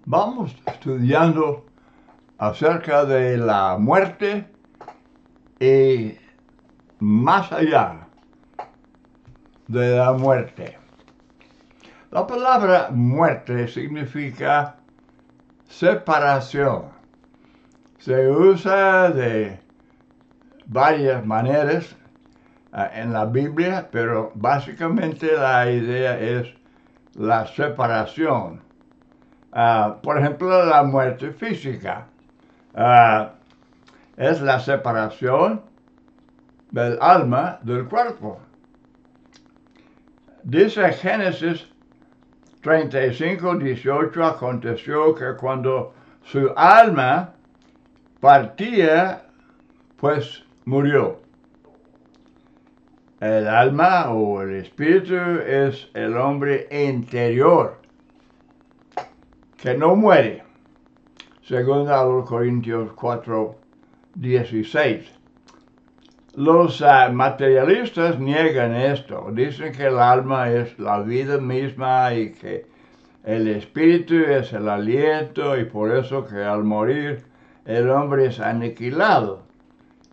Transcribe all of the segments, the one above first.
Vamos estudiando acerca de la muerte y más allá de la muerte. La palabra muerte significa separación. Se usa de varias maneras en la Biblia, pero básicamente la idea es la separación. Por ejemplo, la muerte física es la separación del alma del cuerpo. Dice Génesis 35:18, aconteció que cuando su alma partía, pues murió. El alma o el espíritu es el hombre interior, que no muere, según a los Corintios 4:16. Los materialistas niegan esto, dicen que el alma es la vida misma y que el espíritu es el aliento y por eso que al morir el hombre es aniquilado,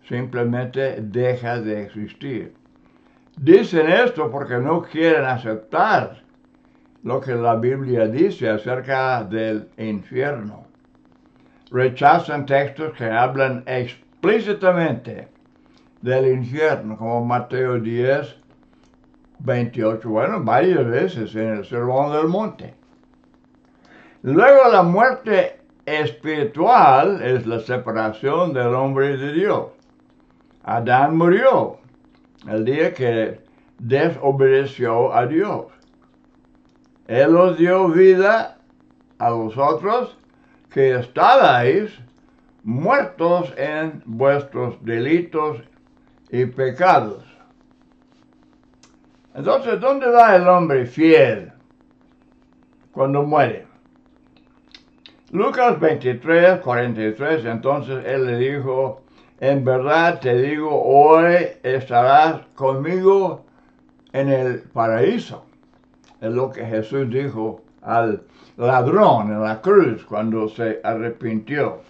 simplemente deja de existir. Dicen esto porque no quieren aceptar lo que la Biblia dice acerca del infierno. Rechazan textos que hablan explícitamente del infierno, como Mateo 10:28, bueno, varias veces en el Sermón del Monte. Luego la muerte espiritual es la separación del hombre de Dios. Adán murió el día que desobedeció a Dios. Él os dio vida a vosotros que estabais muertos en vuestros delitos y pecados. Entonces, ¿dónde va el hombre fiel cuando muere? Lucas 23:43, entonces él le dijo, en verdad te digo, hoy estarás conmigo en el paraíso. Es lo que Jesús dijo al ladrón en la cruz cuando se arrepintió.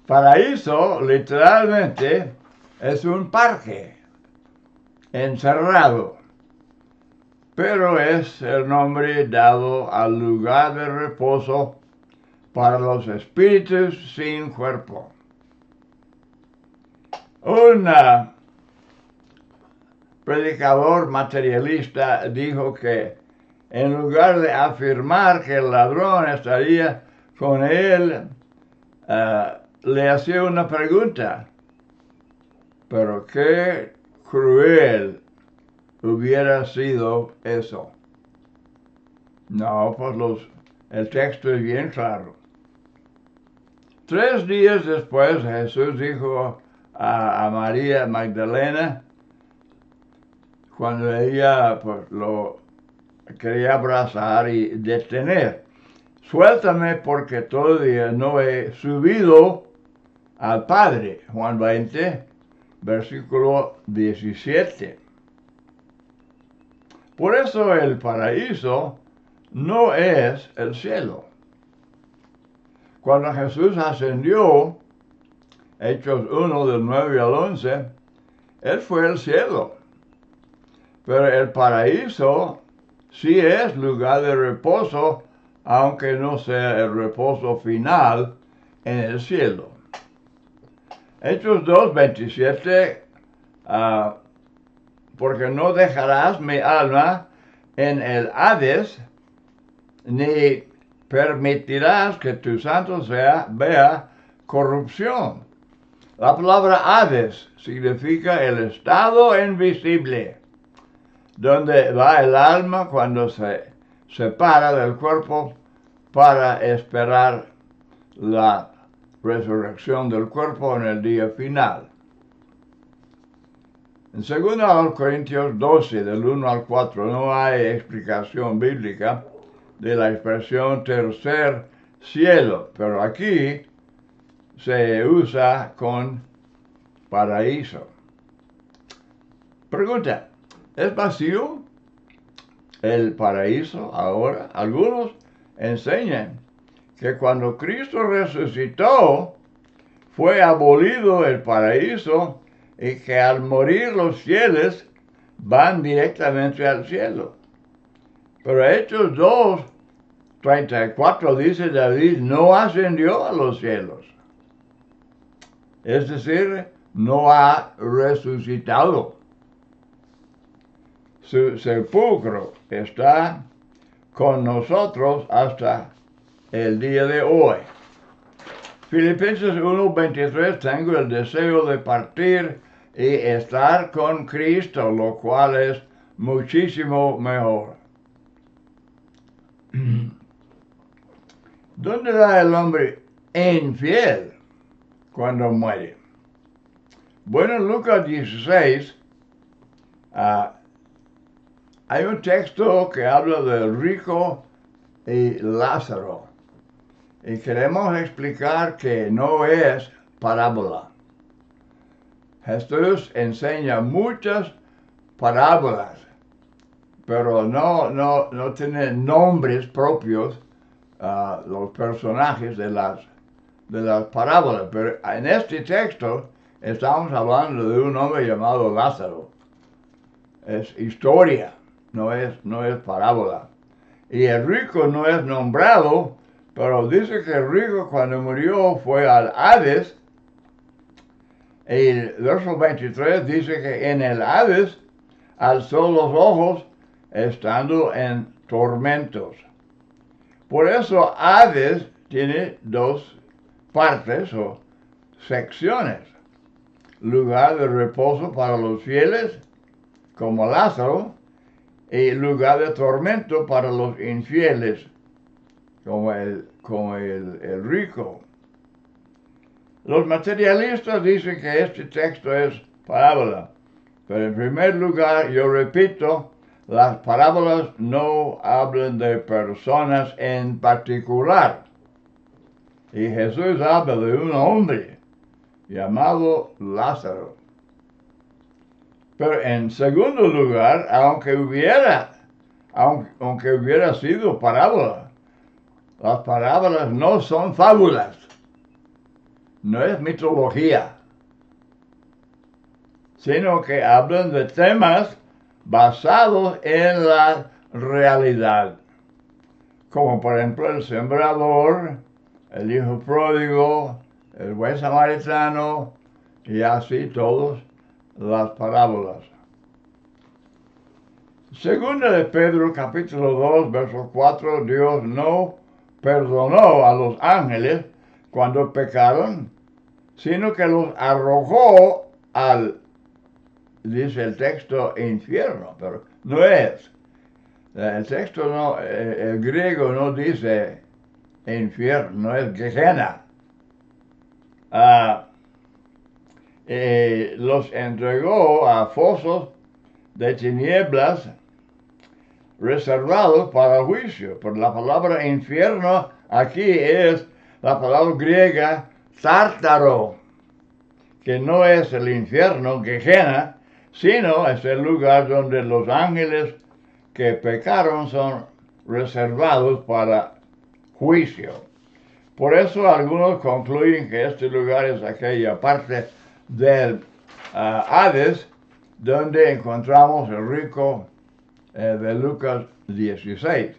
Paraíso literalmente es un parque encerrado, pero es el nombre dado al lugar de reposo para los espíritus sin cuerpo. Un predicador materialista dijo que en lugar de afirmar que el ladrón estaría con él, le hacía una pregunta. Pero qué cruel hubiera sido eso. No, pues el texto es bien claro. 3 días después Jesús dijo a María Magdalena, cuando ella pues, lo quería abrazar y detener, suéltame porque todavía no he subido al Padre. Juan 20, versículo 17. Por eso el paraíso no es el cielo. Cuando Jesús ascendió, Hechos 1 del 9 al 11, Él fue el cielo. Pero el paraíso sí es lugar de reposo, aunque no sea el reposo final en el cielo. Hechos 2:27, porque no dejarás mi alma en el Hades, ni permitirás que tu santo vea corrupción. La palabra Hades significa el estado invisible, donde va el alma cuando se separa del cuerpo para esperar la resurrección del cuerpo en el día final. En 2 Corintios 12, del 1 al 4, no hay explicación bíblica de la expresión tercer cielo, pero aquí se usa con paraíso. Pregunta, ¿es vacío el paraíso ahora? Algunos enseñan que cuando Cristo resucitó, fue abolido el paraíso y que al morir los fieles van directamente al cielo. Pero Hechos 2:34 dice David, no ascendió a los cielos. Es decir, no ha resucitado. Su sepulcro está con nosotros hasta el día de hoy. Filipenses 1:23, tengo el deseo de partir y estar con Cristo, lo cual es muchísimo mejor. ¿Dónde va el hombre infiel cuando muere? Bueno, en Lucas 16 hay un texto que habla del rico y Lázaro. Y queremos explicar que no es parábola. Jesús enseña muchas parábolas, pero no tienen nombres propios los personajes de las parábolas. Pero en este texto estamos hablando de un hombre llamado Lázaro. Es historia, no es parábola. Y el rico no es nombrado, pero dice que el rico cuando murió fue al Hades. Y el verso 23 dice que en el Hades alzó los ojos estando en tormentos. Por eso Hades tiene dos partes o secciones. Lugar de reposo para los fieles, como Lázaro, y lugar de tormento para los infieles, como el rico. Los materialistas dicen que este texto es parábola, pero en primer lugar, yo repito, las parábolas no hablan de personas en particular. Y Jesús habla de un hombre llamado Lázaro. Pero en segundo lugar, aunque hubiera sido parábola, las parábolas no son fábulas, no es mitología, sino que hablan de temas basados en la realidad, como por ejemplo el sembrador, el hijo pródigo, el buen samaritano, y así todas las parábolas. Segunda de Pedro, capítulo 2, verso 4, Dios no perdonó a los ángeles cuando pecaron, sino que los arrojó al, dice el texto, infierno, pero no es. El texto no, el griego no dice infierno, no es Gehenna. Los entregó a fosos de tinieblas reservados para juicio. Pero la palabra infierno aquí es la palabra griega tártaro, que no es el infierno, Gehenna, sino es el lugar donde los ángeles que pecaron son reservados para juicio. Por eso algunos concluyen que este lugar es aquella parte del Hades donde encontramos el rico de Lucas 16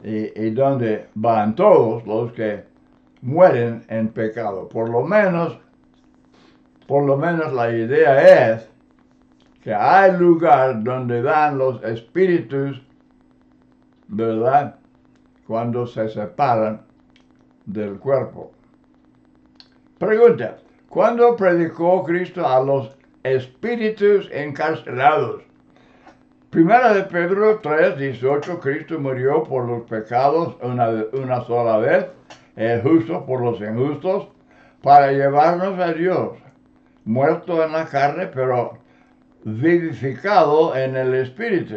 y donde van todos los que mueren en pecado. Por lo menos la idea es que hay lugar donde dan los espíritus, ¿verdad?, cuando se separan del cuerpo. Pregunta: ¿cuándo predicó Cristo a los espíritus encarcelados? Primera de Pedro 3:18, Cristo murió por los pecados una sola vez, el justo por los injustos, para llevarnos a Dios, muerto en la carne, pero vivificado en el Espíritu,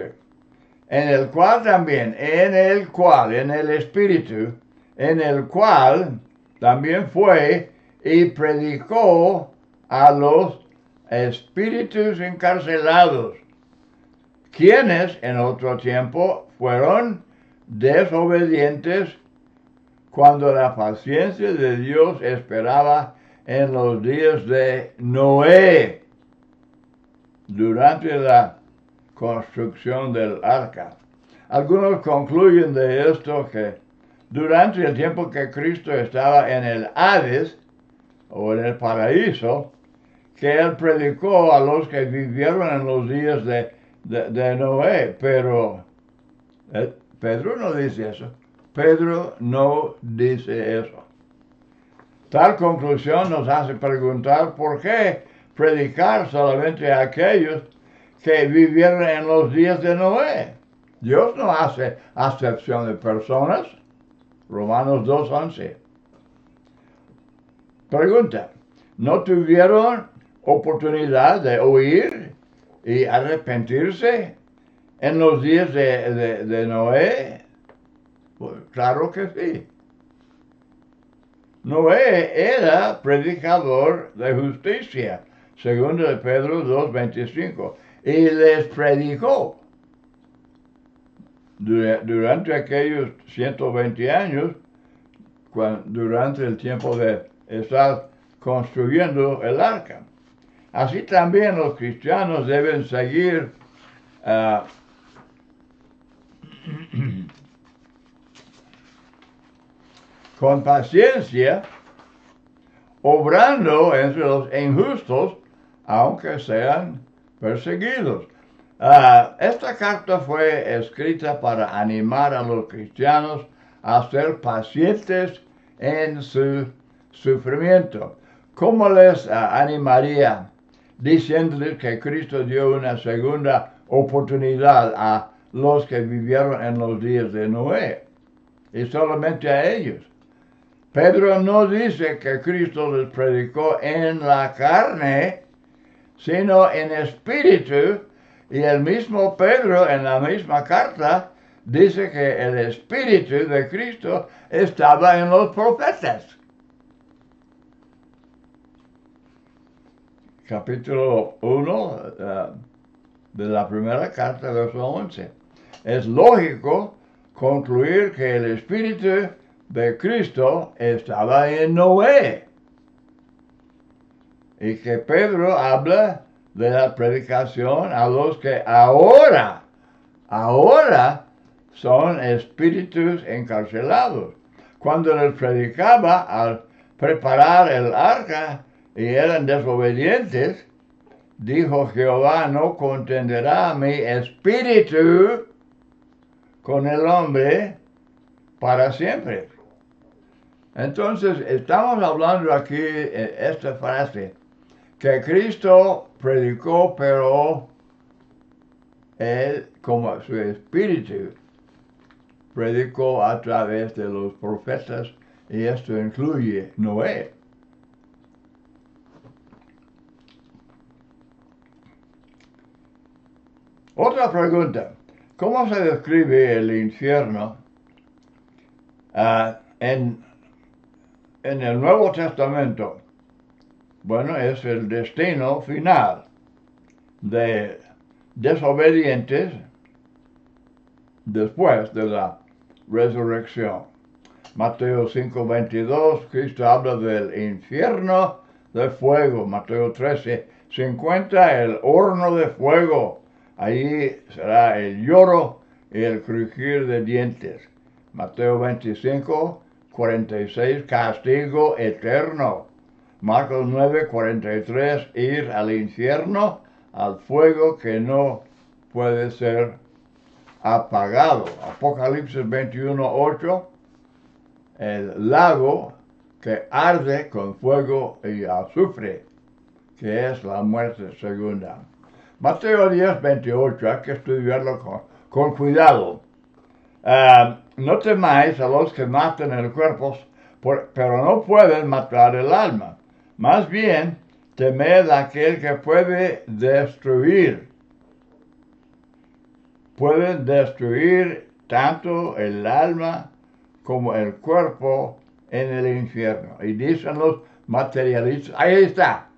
en el cual también fue y predicó a los espíritus encarcelados, quienes en otro tiempo fueron desobedientes cuando la paciencia de Dios esperaba en los días de Noé, durante la construcción del arca. Algunos concluyen de esto que durante el tiempo que Cristo estaba en el Hades, o en el paraíso, que Él predicó a los que vivieron en los días de Noé, pero Pedro no dice eso. Pedro no dice eso. Tal conclusión nos hace preguntar por qué predicar solamente a aquellos que vivieron en los días de Noé. Dios no hace acepción de personas. Romanos 2:11. Pregunta, ¿no tuvieron oportunidad de oír y arrepentirse en los días de Noé? Pues claro que sí. Noé era predicador de justicia, segundo de Pedro 2:25, y les predicó durante aquellos 120 años, durante el tiempo de estar construyendo el arca. Así también los cristianos deben seguir con paciencia, obrando entre los injustos, aunque sean perseguidos. Esta carta fue escrita para animar a los cristianos a ser pacientes en su sufrimiento. ¿Cómo les animaría? Diciéndoles que Cristo dio una segunda oportunidad a los que vivieron en los días de Noé, y solamente a ellos. Pedro no dice que Cristo les predicó en la carne, sino en espíritu, y el mismo Pedro en la misma carta dice que el espíritu de Cristo estaba en los profetas. Capítulo 1 de la primera carta, verso 11. Es lógico concluir que el espíritu de Cristo estaba en Noé, y que Pedro habla de la predicación a los que ahora son espíritus encarcelados. Cuando les predicaba al preparar el arca y eran desobedientes, dijo Jehová: no contenderá mi espíritu con el hombre para siempre. Entonces, estamos hablando aquí en esta frase, que Cristo predicó, pero Él, como su espíritu, predicó a través de los profetas, y esto incluye Noé. Otra pregunta, ¿cómo se describe el infierno en el Nuevo Testamento? Bueno, es el destino final de desobedientes después de la resurrección. Mateo 5:22, Cristo habla del infierno de fuego. Mateo 13:50, el horno de fuego. Allí será el lloro y el crujir de dientes. Mateo 25:46, castigo eterno. Marcos 9:43, ir al infierno, al fuego que no puede ser apagado. Apocalipsis 21:8, el lago que arde con fuego y azufre, que es la muerte segunda. Mateo 10:28, hay que estudiarlo con cuidado. No temáis a los que matan el cuerpo, pero no pueden matar el alma. Más bien, temed a aquel que puede destruir. Pueden destruir tanto el alma como el cuerpo en el infierno. Y dicen los materialistas, ahí está,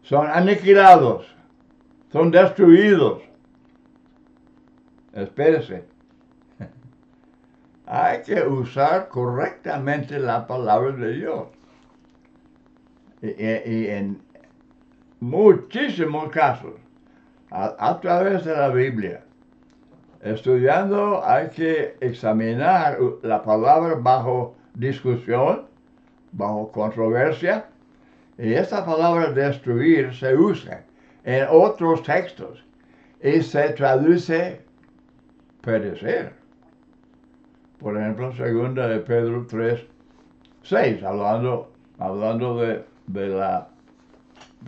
son aniquilados, son destruidos. Espérese. hay que usar correctamente la palabra de Dios. Y en muchísimos casos, a través de la Biblia, estudiando hay que examinar la palabra bajo discusión, bajo controversia, y esta palabra destruir se usa en otros textos y se traduce perecer. Por ejemplo, segunda de Pedro 3:6, hablando de la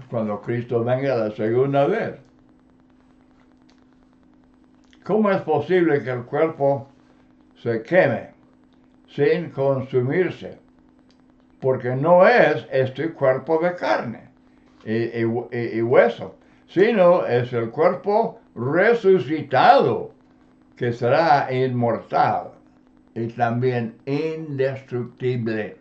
cuando Cristo venga la segunda vez. ¿Cómo es posible que el cuerpo se queme sin consumirse? Porque no es este cuerpo de carne y hueso, sino es el cuerpo resucitado que será inmortal y también indestructible.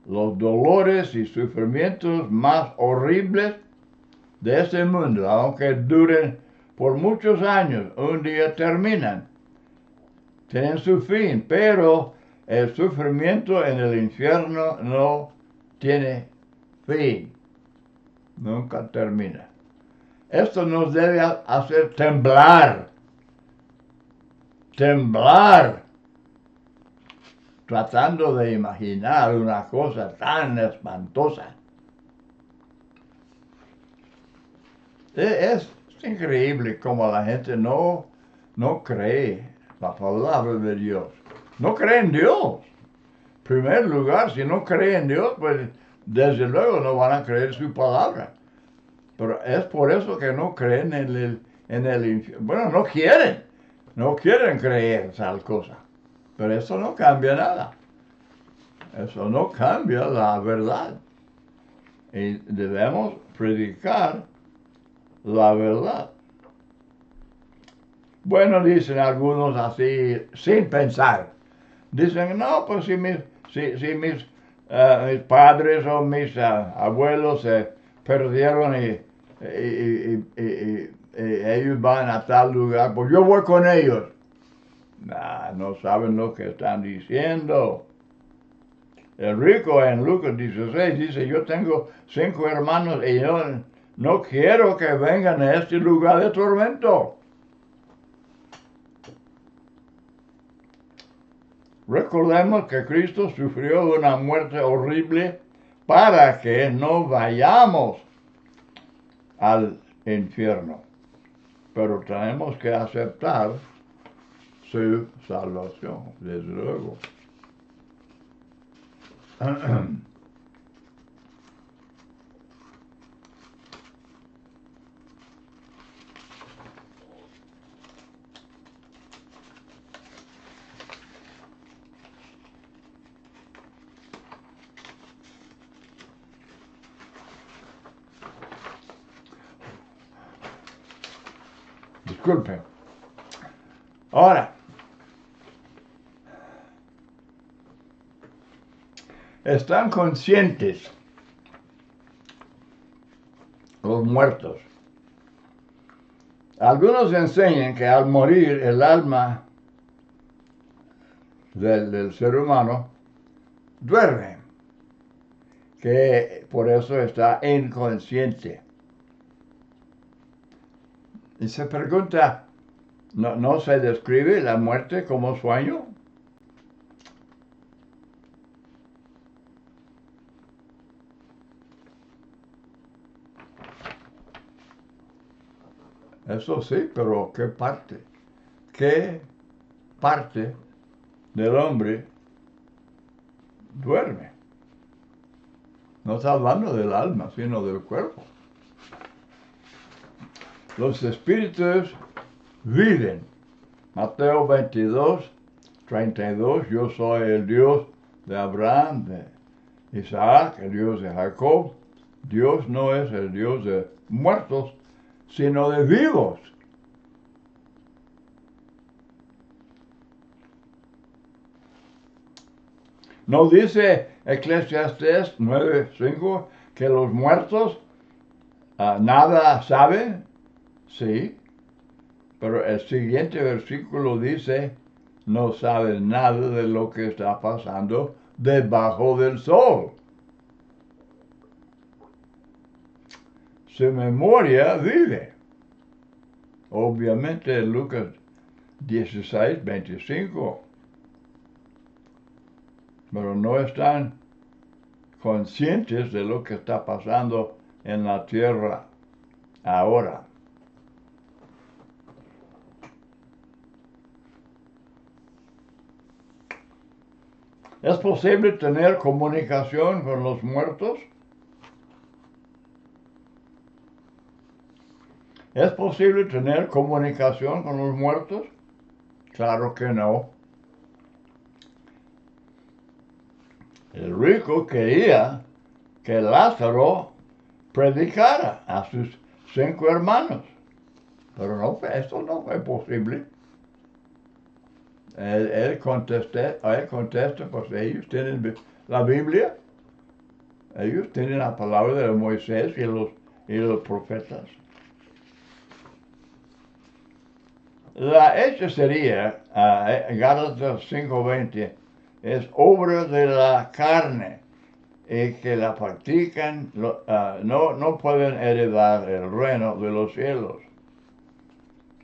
Los dolores y sufrimientos más horribles de este mundo, aunque duren por muchos años, un día terminan, tienen su fin, pero el sufrimiento en el infierno no tiene fin, nunca termina. Esto nos debe hacer temblar, tratando de imaginar una cosa tan espantosa. Es increíble cómo la gente no cree la palabra de Dios. No cree en Dios. En primer lugar, si no cree en Dios, pues desde luego no van a creer su palabra. Pero es por eso que no creen en el infierno. Bueno, no quieren creer tal cosa. Pero eso no cambia nada. Eso no cambia la verdad. Y debemos predicar la verdad. Bueno, dicen algunos así, sin pensar. Dicen, no, pues si mis padres o mis abuelos se perdieron y ellos van a tal lugar, pues yo voy con ellos. No saben lo que están diciendo. El rico en Lucas 16 dice, yo tengo 5 hermanos y yo no quiero que vengan a este lugar de tormento. Recordemos que Cristo sufrió una muerte horrible para que no vayamos al infierno. Pero tenemos que aceptar su salvación, desde luego. Disculpen. Ahora, están conscientes los muertos. Algunos enseñan que al morir el alma del ser humano duerme, que por eso está inconsciente. Y se pregunta, ¿no se describe la muerte como sueño? Eso sí, pero ¿qué parte? ¿Qué parte del hombre duerme? No está hablando del alma, sino del cuerpo. Los espíritus viven. Mateo 22:32, yo soy el Dios de Abraham, de Isaac, el Dios de Jacob. Dios no es el Dios de muertos, sino de vivos. ¿No dice Eclesiastés 9:5 que los muertos nada saben? Sí, pero el siguiente versículo dice, no sabe nada de lo que está pasando debajo del sol. Su memoria vive. Obviamente Lucas 16, 25. Pero no están conscientes de lo que está pasando en la tierra ahora. ¿Es posible tener comunicación con los muertos? ¿Es posible tener comunicación con los muertos? Claro que no. El rico quería que Lázaro predicara a sus 5 hermanos, pero esto no fue posible. Él contesta, pues ellos tienen la Biblia, ellos tienen la palabra de Moisés y los profetas. La hechicería, Gálatas 5:20, es obra de la carne y que la practican no pueden heredar el reino de los cielos.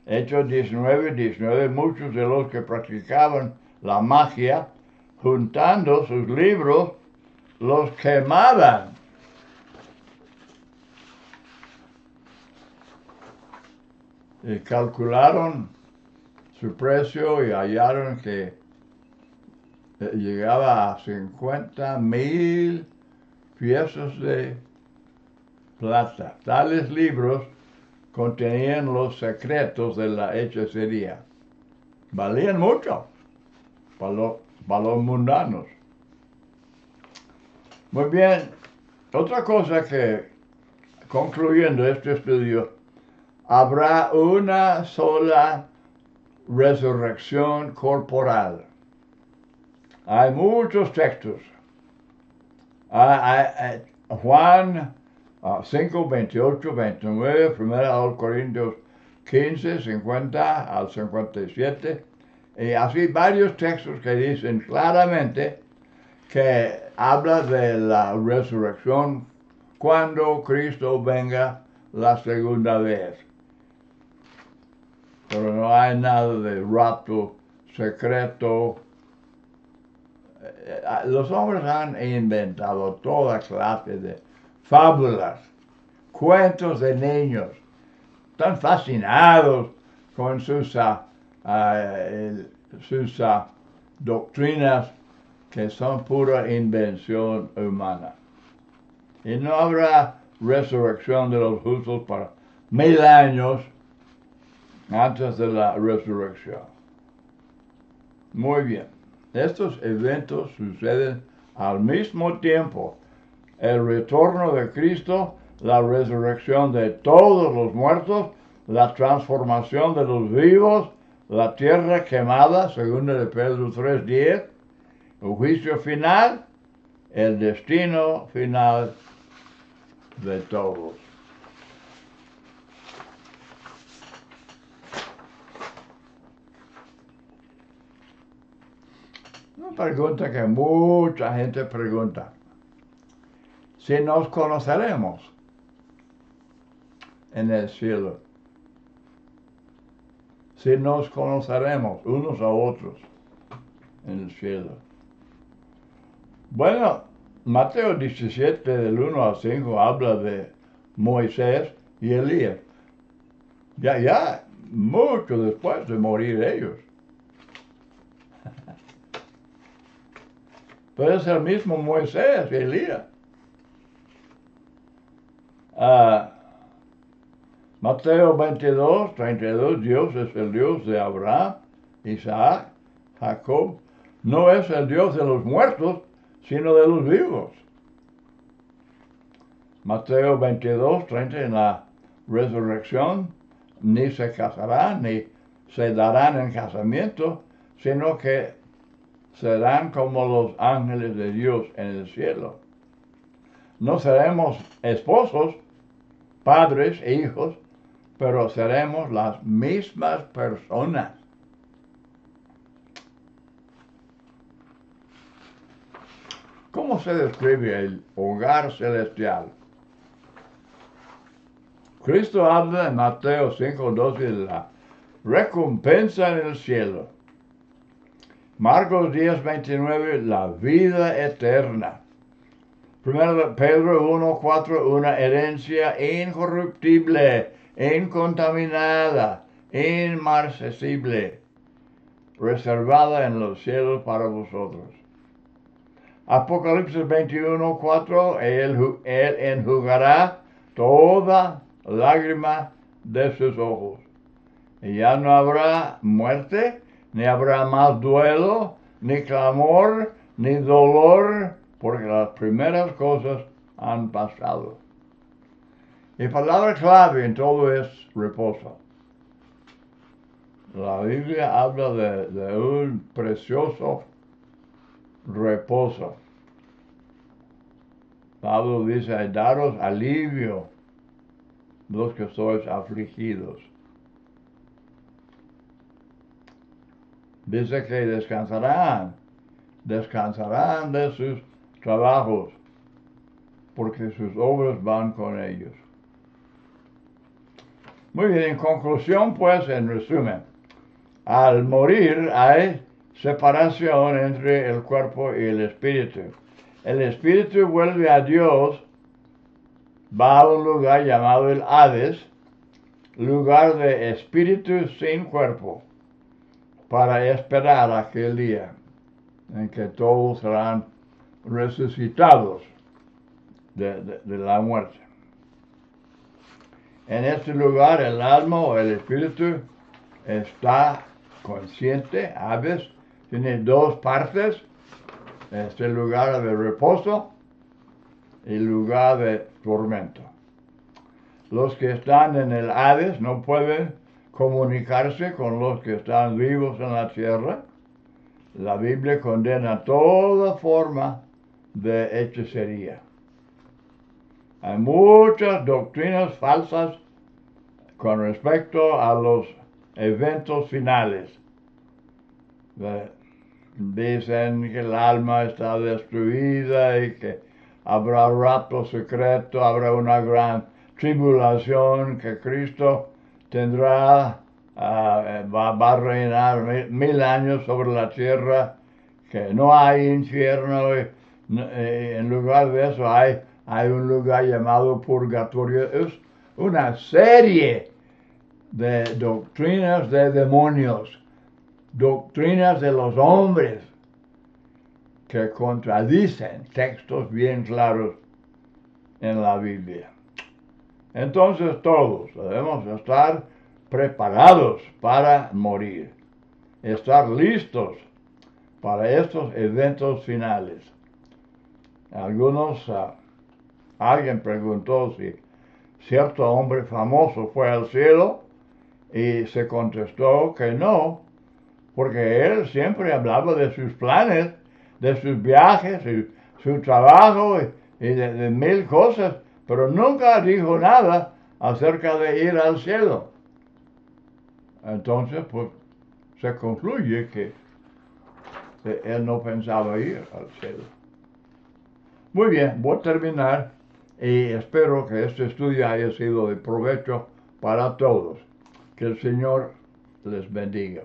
Hechos 19:19, muchos de los que practicaban la magia, juntando sus libros, los quemaban. Y calcularon su precio y hallaron que llegaba a 50,000 piezas de plata. Tales libros contenían los secretos de la hechicería. Valían mucho para los mundanos. Muy bien, otra cosa que, concluyendo este estudio, habrá una sola resurrección corporal. Hay muchos textos. Juan 5, 28, 29, 1 Corintios 15, 50 al 57, y así varios textos que dicen claramente que habla de la resurrección cuando Cristo venga la segunda vez. Pero no hay nada de rapto secreto. Los hombres han inventado toda clase de fábulas, cuentos de niños. Están fascinados con sus doctrinas que son pura invención humana. Y no habrá resurrección de los justos para 1000 años antes de la resurrección. Muy bien. Estos eventos suceden al mismo tiempo. El retorno de Cristo, la resurrección de todos los muertos, la transformación de los vivos, la tierra quemada, según de Pedro 3:10, el juicio final, el destino final de todos. Una pregunta que mucha gente pregunta: si nos conoceremos en el cielo, si nos conoceremos unos a otros en el cielo. Bueno, Mateo 17 del 1 al 5 habla de Moisés y Elías. Ya, mucho después de morir ellos. Pero es el mismo Moisés y Elías. Mateo 22, 32, Dios es el Dios de Abraham, Isaac, Jacob. No es el Dios de los muertos, sino de los vivos. Mateo 22, 30, en la resurrección, ni se casarán, ni se darán en casamiento, sino que serán como los ángeles de Dios en el cielo. No seremos esposos, padres e hijos, pero seremos las mismas personas. ¿Cómo se describe el hogar celestial? Cristo habla en Mateo 5:12 de la recompensa en el cielo. Marcos 10:29, la vida eterna. 1 Pedro 1:4, una herencia incorruptible, incontaminada, inmarcesible, reservada en los cielos para vosotros. Apocalipsis 21:4, él enjugará toda lágrima de sus ojos. Y ya no habrá muerte, ni habrá más duelo, ni clamor, ni dolor, porque las primeras cosas han pasado. Y palabra clave en todo es reposo. La Biblia habla de un precioso reposo. Pablo dice, daros alivio los que sois afligidos. Dice que descansarán de sus trabajos, porque sus obras van con ellos. Muy bien, en conclusión, pues, en resumen, al morir hay separación entre el cuerpo y el espíritu. El espíritu vuelve a Dios, va a un lugar llamado el Hades, lugar de espíritu sin cuerpo, para esperar aquel día en que todos serán resucitados de la muerte. En este lugar el alma o el espíritu está consciente, Hades, tiene dos partes, este lugar de reposo y lugar de tormento. Los que están en el Hades no pueden comunicarse con los que están vivos en la tierra. La Biblia condena toda forma de hechicería. Hay muchas doctrinas falsas con respecto a los eventos finales. Dicen que el alma está destruida y que habrá rapto secreto, habrá una gran tribulación, que Cristo tendrá, va a reinar 1000 años sobre la tierra, que no hay infierno, en lugar de eso hay un lugar llamado purgatorio. Es una serie de doctrinas de demonios, doctrinas de los hombres que contradicen textos bien claros en la Biblia. Entonces todos debemos estar preparados para morir, estar listos para estos eventos finales. Alguien preguntó si cierto hombre famoso fue al cielo y se contestó que no, porque él siempre hablaba de sus planes, de sus viajes, su trabajo y de 1000 cosas, pero nunca dijo nada acerca de ir al cielo. Entonces, pues, se concluye que él no pensaba ir al cielo. Muy bien, voy a terminar y espero que este estudio haya sido de provecho para todos. Que el Señor les bendiga.